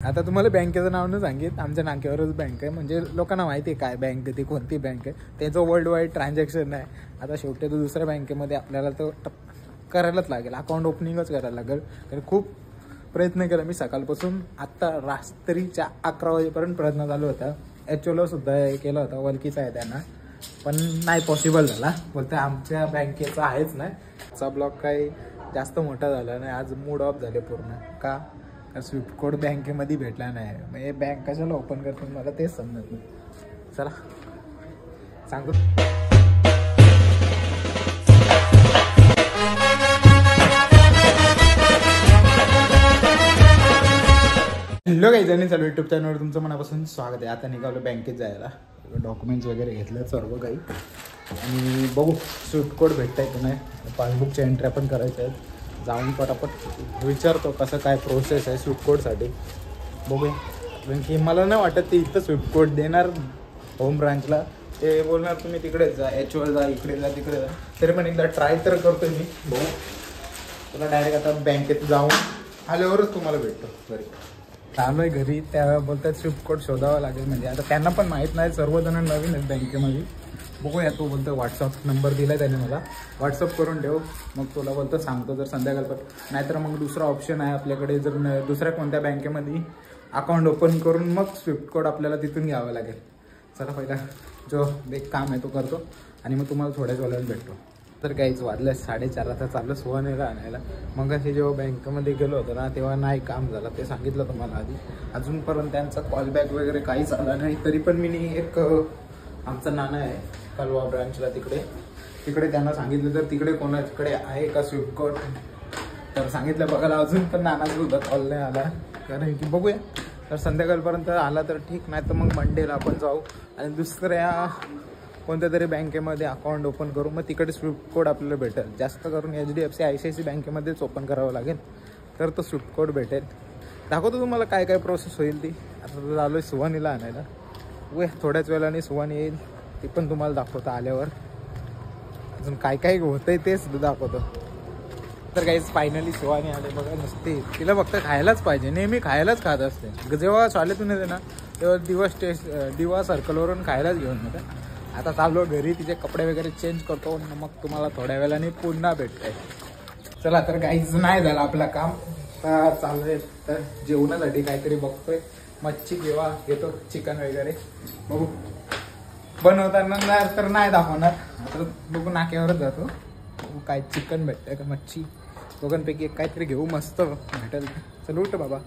आता तुम्हाला बँकेचं नाव न सांगित, आमच्या नाक्यावरच बँक आहे, म्हणजे लोकांना माहिती आहे काय बँक ती कोणती बँक आहे, त्याचं वर्ल्ड वाईड ट्रान्झॅक्शन आहे. आता शेवटी तो दुसऱ्या बँकेमध्ये आपल्याला तो करायलाच लागेल, अकाउंट ओपनिंगच करायला लागेल. कारण खूप प्रयत्न केला मी सकाळपासून, आत्ता रात्रीच्या 11 वाजेपर्यंत प्रयत्न चालू होता. HOला सुद्धा केला होता, वलकीचा आहे त्यांना, पण नाही पॉसिबल झाला. बोलते आमच्या बँकेचा आहेच नाही. आजचा ब्लॉग काही जास्त मोठा झाला नाही, आज मूड ऑफ झाले पूर्ण. का स्विफ्ट कोड बँकेमध्ये भेटला नाही, मग हे बँक कशाला ओपन करतो मला तेच समजत नाही. चला सांगू. हॅलो काही जणी चालू यूट्यूब चॅनलवर तुमचं मनापासून स्वागत आहे. आता निघालो बँकेत जायला, डॉक्युमेंट्स वगैरे घेतलं सर्व काही, आणि बघू स्विफ्ट कोड भेटता आहे की नाही. पासबुकच्या एंट्र्या पण करायच्या आहेत. जाऊन पटापट विचारतो कसं काय प्रोसेस आहे स्विफ्ट कोडसाठी, बघूया. कारण की मला नाही वाटत ते इथं स्विफ्ट कोड देणार होम ब्रांचला. ते बोलणार तुम्ही तिकडेच जा, HOवर जा, इकडे जा, तिकडे जा. तरी पण एकदा ट्राय तर करतो मी. बघू, तुला डायरेक्ट आता बँकेत जाऊन आल्यावरच तुम्हाला भेटतो घरी. चालू आहे घरी, त्या बोलतात स्विफ्ट कोड शोधावा लागेल. म्हणजे आता त्यांना पण माहीत नाही, सर्वजण नवीन आहेत बँकेमध्ये. बघूया, तो बोलतो व्हॉट्सअप नंबर दिला आहे त्याने मला, व्हॉट्सअप करून ठेव, मग तुला बोलतो सांगतो जर संध्याकाळपर्यंत. नाहीतर मग दुसरा ऑप्शन आहे आपल्याकडे, जर दुसऱ्या कोणत्या बँकेमध्ये अकाउंट ओपन करून मग स्विफ्ट कोड आपल्याला तिथून घ्यावा लागेल. चला पहिला जो एक काम आहे तो करतो आणि मग तुम्हाला थोड्याच वेळात भेटतो. तर काहीच वाजलं 4:30, आता चाललं सुहानेला आणायला. मग असे जेव्हा बँकेमध्ये गेलो होतो ना तेव्हा नाही काम झालं, ते सांगितलं तुम्हाला आधी. अजूनपर्यंत त्यांचा कॉलबॅक वगैरे काहीच आला नाही. तरी पण मी एक आमचा नाना आहे कलवा ब्रांचला, तिकडे त्यांना सांगितलं तर तिकडे कोणाकडे आहे का स्विफ्ट कोड, तर सांगितलं बघायला. अजून पण नानाचा सुद्धा कॉल नाही आला. कारण की बघूया, तर संध्याकाळपर्यंत आला तर ठीक, नाही तर मग मंडेला आपण जाऊ आणि दुसऱ्या कोणत्या तरी बँकेमध्ये अकाउंट ओपन करू. मग तिकडे स्विफ्ट कोड आपल्याला भेटेल. जास्त करून HDFC ICICI बँकेमध्येच ओपन करावं लागेल, तर तो स्विफ्ट कोड भेटेल. दाखवतो तुम्हाला काय काय प्रोसेस होईल ती. आता आलो आहे सुहानीला आणायला, थोड्याच वेळाने सुहानी येईल, ती पण तुम्हाला दाखवतो आल्यावर. अजून काय काय होतंय तेच दाखवतो. तर काहीच फायनली सुहानी आले बघा. नसते तिला फक्त खायलाच पाहिजे, नेहमी खायलाच खात असते. जेव्हा शाळेतून येते ना तेव्हा दिवा सर्कलवरून खायलाच घेऊन येते. आता चाललो घरी, तिचे कपडे वगैरे चेंज करतो, मग तुम्हाला थोड्या वेळाने पुन्हा भेटतंय. चला, तर काहीच नाही झालं आपलं काम. आता चाललंय तर जेवणासाठी काहीतरी बघतोय. मच्छी जेव्हा घेतो, चिकन वगैरे बघू. बनवताना तर नाही दाखवणार, आता बघू नाक्यावरच जातो, बघू काय चिकन भेटतंय का मच्छी, दोघांपैकी एक काहीतरी घेऊ, मस्त भेटेल. चल उठ बाबा,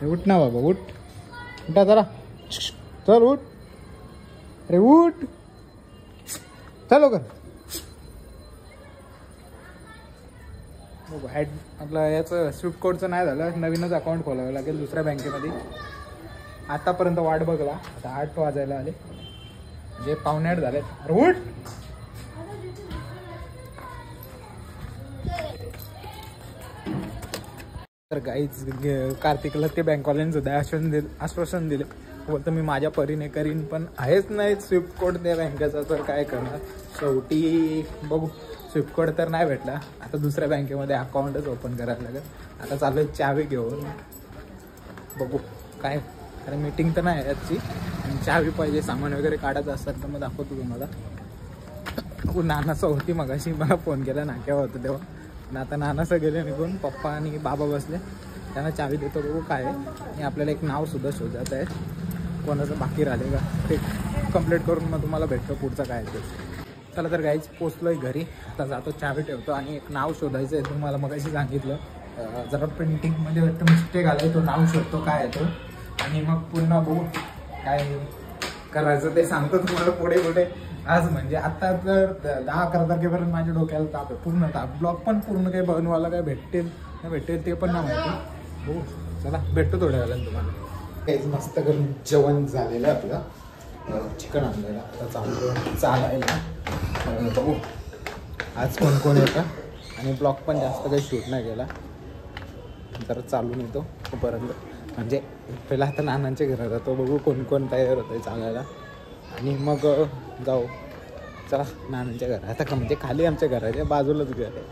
उठ ना बाबा, उठा जरा, चल उठ, अरे उठ, चलो कर. बघू आपलं याचं स्विफ्ट कोडचं नाही झालं, नवीनच अकाउंट खोलावं लागेल दुसऱ्या बँकेमध्ये. आतापर्यंत वाट बघला, आता 8 वाजायला आले, म्हणजे 7:45 झाले. अरे उठ. तर काहीच कार्तिकला ते बँकवाल्यांनी सुद्धा आश्वासन दिले, बोलतं मी माझ्या परीने करीन, पण आहेच नाही स्विफ्ट कोड त्या बँकेचा, तर काय करणार. शेवटी बघू, स्विफ्ट कोड तर नाही भेटला. आता दुसऱ्या बँकेमध्ये अकाउंटच ओपन करायला लागेल. आता चालू आहे चावी घेऊन, बघू काय. अरे मीटिंग तर नाही याची, चावी पाहिजे, सामान वगैरे काढायचं असतात तर मग दाखवतो तुम्हाला. नानाचं होती मगाशी, मला फोन केला नाक्यावर होतं तेव्हा, पण आता नानाचं गेले निघून, पप्पा आणि बाबा बसले, त्यांना चावी देतो. बघू काय आहे. आणि आपल्याला एक नावसुद्धा शोधायचं आहे, कोणाचं बाकी राहिले का ते कंप्लीट करून मग तुम्हाला भेटतो पुढचं काय ते. चला तर काहीच पोचलो आहे घरी, आता जातो चावी ठेवतो आणि एक नाव शोधायचं आहे. तुम्हाला मगाशी सांगितलं जरा प्रिंटिंगमध्ये वाटतं मिस्टेक आलं, तो नाव शोधतो काय आहे तो, आणि मग पुन्हा बघू काय करायचं ते सांगतो तुम्हाला पुढे पुढे. आज म्हणजे आता तर 10-11 तारखेपर्यंत माझ्या डोक्याला ताप आहे, पूर्ण ताप. ब्लॉग पण पूर्ण काही बनवायला काय भेटेल नाही भेटेल ते पण नाही माहिती. हो चला भेटतो थोड्या वेळाला तुम्हाला. काहीच मस्त करून जेवण झालेलं आपलं, चिकन आणलेलं, आता चालायला बघू आज कोण कोण येतं. आणि ब्लॉग पण जास्त काही शूट नाही केला, जरा चालून येतो तोपर्यंत. म्हणजे पहिला आता नानांच्या घरात जातो, बघू कोण कोण तयार होतं आहे चालायला, आणि मग जाऊ. चला नानांच्या घरात, आता म्हणजे खाली आमच्या घराच्या बाजूलाच घर आहे.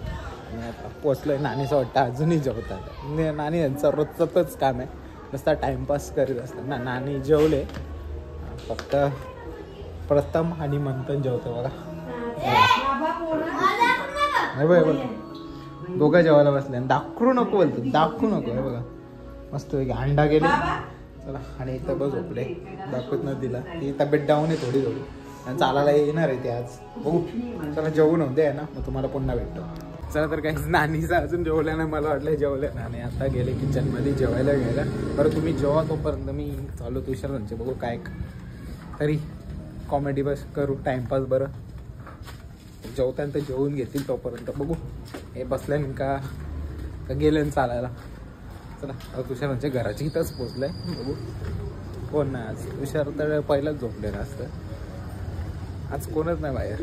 आणि आता पोचलो आहे. नानीचं वाटतं अजूनही जेवतात, नानी यांचं रोजचंच काम आहे, नुसता टाइमपास करीत असतात ना. नानी जेवले, फक्त प्रथम आणि मंथन जेवतो बघा. नाही बघ दोघं जेवायला बसले. दाखवू नको बोलतो, दाखवू नको. हे बघा मस्त अंडा गेले. चला आणि इथं बघ झोपले, दाखवत न दिला. ती तब्येत डाऊन आहे थोडी थोडी आणि चालायला येणार आहे ते आज. बघू चला जेवू नव्हते आहे ना, मग तुम्हाला पुन्हा भेटतो. चला तर काही नानीचं अजून जेवलं नाही, मला वाटलं जेवलं नानी. आता गेले किचनमध्ये जेवायला घ्यायला. बरं तुम्ही जेव्हा तोपर्यंत मी चालू तुषार म्हणजे बघू काय तरी कॉमेडी बस करू, टाइमपास. बरं जेवताना जेवून घेतील तोपर्यंत बघू. हे बसल्या का गेले चालायला. चला तुषार म्हणजे घराची इथंच पोचलंय. बघू कोण नाही आज. तुषार तर पहिलाच झोपलेला असतं. आज कोणच नाही बाहेर.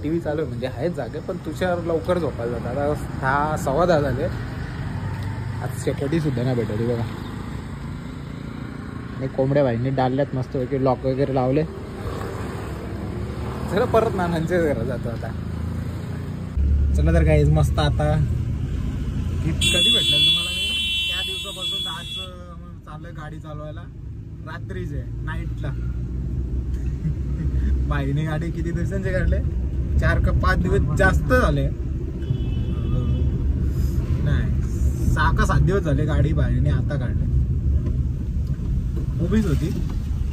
टी व्ही चालू आहे म्हणजे आहेच जागे, पण तुषार लवकर झोपायला जातात. आता 10:15 झाले. आज शेकोटी सुद्धा नाही भेटली बघा. आणि कोंबड्या भाईंनी डालल्यात मस्त पैकी, लॉक वगैरे लावले. चला परत नानांच्याच घरात जातो आता. चला तर काही मस्त आता कधी भेटलं तुम्हाला मी त्या दिवसापासून आज चाललंय गाडी चालवायला. रात्रीच आहे, नाईटला. बाईने गाडी किती दिवसांचे काढले? 4 का 5 दिवस जास्त झाले. नाही 6 का 7 दिवस झाले गाडी बाईने आता काढले. उभीच होती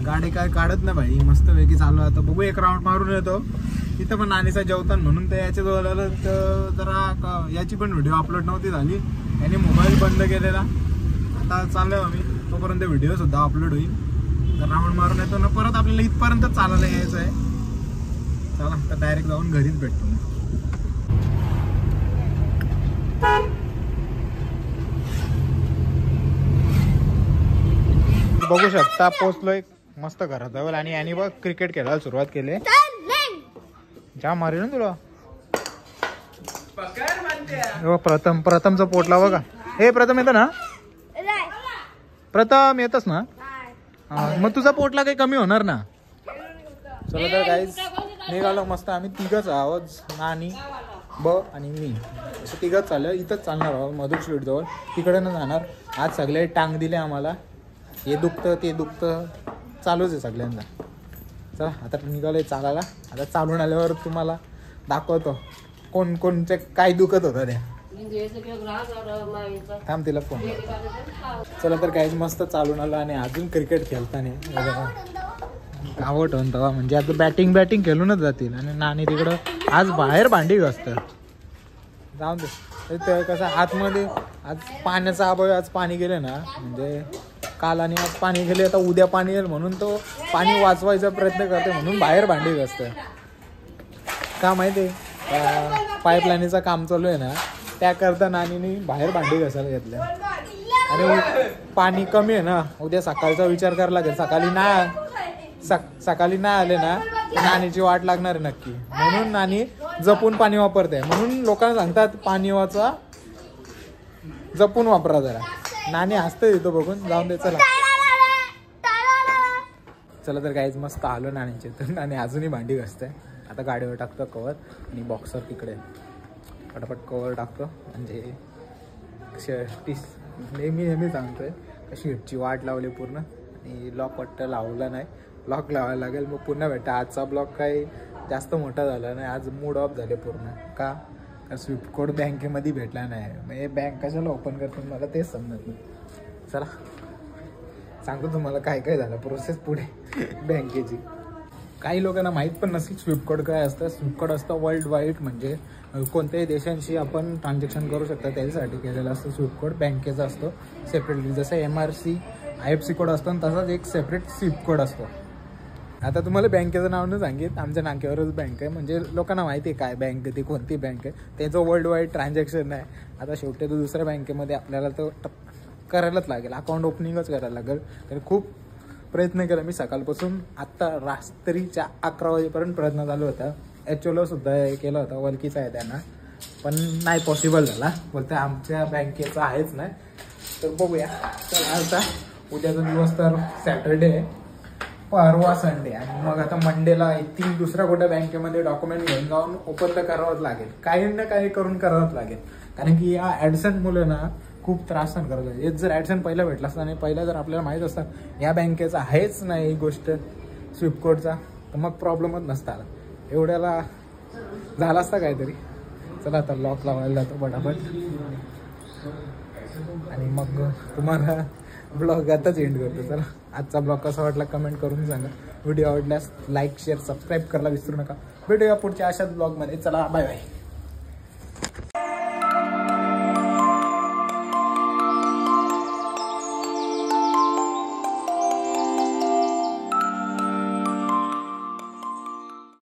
गाडी, काय काढत नाही भाई. मस्त वेगळी चालू आता. बघू एक राऊंड मारून येतो. तिथं पण नानीचा जेवताना म्हणून ते याच्या जवळ आलं तर जरा याची पण व्हिडिओ अपलोड नव्हती झाली. याने मोबाईल बंद केलेला. आता चाललोय आम्ही, तोपर्यंत व्हिडिओ सुद्धा अपलोड होईल. तर राऊंड मारून येतो ना, परत आपल्याला इथपर्यंत चालायला यायचं आहे. चला तर डायरेक्ट जाऊन घरीच भेटतो. बघू शकता पोचलोय मस्त घरात जवळ. आणि याने बघ क्रिकेट खेळायला सुरुवात केली. जाम मारेल ना तुला. प्रथमचं पोटला बघा. हे प्रथम येतं ना, प्रथम येतच ना. मग तुझा पोटला काही कमी होणार ना. चला तर गाईज निघालो मस्त. आम्ही तिघच आहोत, नानी आणि मी. असं तिघच चाललं. इथंच चालणार आहोत मधुर स्वीट जवळ, तिकडे न जाणार. आज सगळे टांग दिले आम्हाला. हे दुखतं ते दुखतं चालूच आहे सगळ्यांना. चला आता निघालोय चालायला. आता चालून आल्यावर तुम्हाला दाखवतो कोण कोणचे काय दुखत होतं त्या. थांब तिला फोन. चला तर काही मस्त चालून आलं. आणि अजून क्रिकेट खेळताना आवडतं तेव्हा म्हणजे आता बॅटिंग खेळूनच जातील. आणि नानी तिकडं आज बाहेर भांडी घासतं. जाऊन दे ते कसं आतमध्ये आज पाण्याचा अभाव. आज पाणी गेले ना, म्हणजे काल आणि आज पाणी गेले. आता उद्या पाणी येईल म्हणून तो पाणी वाचवायचा प्रयत्न करते, म्हणून बाहेर भांडी घासतं. का माहिती आहे, पाईपलाईनचं काम चालू आहे ना, त्याकरता नानीने बाहेर भांडी घासायला घेतल्या. आणि पाणी कमी आहे ना, उद्या सकाळचा विचार करायला लागेल. सकाळी नाही आले ना, नानीची वाट लागणार आहे नक्की. म्हणून नानी जपून पाणी वापरते. म्हणून लोकांना सांगतात पाणी वाचा, जपून वापरा जरा. नानी हसते तिथं बघून. जाऊन दे चला. चला तर काहीच मस्त आलो नानीचे तर. आणि अजूनही भांडी घासते. आता गाडीवर टाकतो कवर आणि बॉक्सर तिकडे फटाफट कवर टाकतो. म्हणजे नेहमी सांगतोय शर्टची वाट लावली पूर्ण. आणि लॉक वाटतं लावला नाही, लॉक लावायला लागेल मग पुन्हा भेटा. आजचा ब्लॉक काही जास्त मोठा झाला नाही. आज मूड ऑफ झाले पूर्ण. का स्विफ्ट कोड बँकेमध्ये भेटला नाही. म्हणजे बँक कशाला ओपन करतो मला तेच समजत नाही. चला सांगतो तुम्हाला काय काय झालं प्रोसेस पुढे बँकेची. काही लोकांना माहीत पण नसेल स्विफ्ट कोड काय असतं. स्विफ्ट कोड असतं वर्ल्ड वाईड, म्हणजे कोणत्याही देशांशी आपण ट्रान्झॅक्शन करू शकता त्याच्यासाठी केलेलं असतं. स्विफ्ट कोड बँकेचा असतो सेपरेटली. जसं MRC IFSC कोड असतो आणि तसाच एक सेपरेट स्विफ्ट कोड असतो. आता तुम्हाला बँकेचं नाव नाही सांगित, आमच्या नाक्यावरच बँक आहे. म्हणजे लोकांना माहिती आहे काय बँक ती कोणती बँक आहे. त्याचं वर्ल्ड वाईड ट्रान्झॅक्शन आहे. आता शेवटी तो दुसऱ्या बँकेमध्ये आपल्याला तो करायलाच लागेल, अकाउंट ओपनिंगच करायला लागेल. तर खूप प्रयत्न केला मी सकाळपासून. आत्ता रात्रीच्या 11 वाजेपर्यंत प्रयत्न चालू होता. HOला सुद्धा केला होता, वलकीचा आहे त्यांना, पण नाही पॉसिबल झाला. बोलते आमच्या बँकेचं आहेच नाही. तर बघूया. तर आता उद्याचा दिवस तर सॅटर्डे आहे, परवा संडे. आणि मग आता मंडेला आय थिंक दुसऱ्या कुठल्या बँकेमध्ये डॉक्युमेंट घेऊन जाऊन ओपन तर करावंच लागेल. काही ना काही करून करावंच लागेल. कारण की या ॲडसंटमुळे ना खूप त्रास सहन करायचा. हेच जर ॲडसन पहिला भेटला असता आणि पहिला जर आपल्याला माहीत असतं या बँकेचा आहेच नाही गोष्ट स्विफ्ट कोडचा, तर मग प्रॉब्लेमच नसता आला. एवढ्याला झाला असता काहीतरी. चला आता लॉक लावायला जातो पटापट आणि मग तुम्हाला ब्लॉग आताच एंड करतो. चला आजचा ब्लॉग कसा वाटला कमेंट करून सांगा. व्हिडिओ आवडल्यास लाईक शेअर सबस्क्राईब करायला विसरू नका. भेटूया पुढच्या अशाच ब्लॉगमध्ये. चला बाय बाय.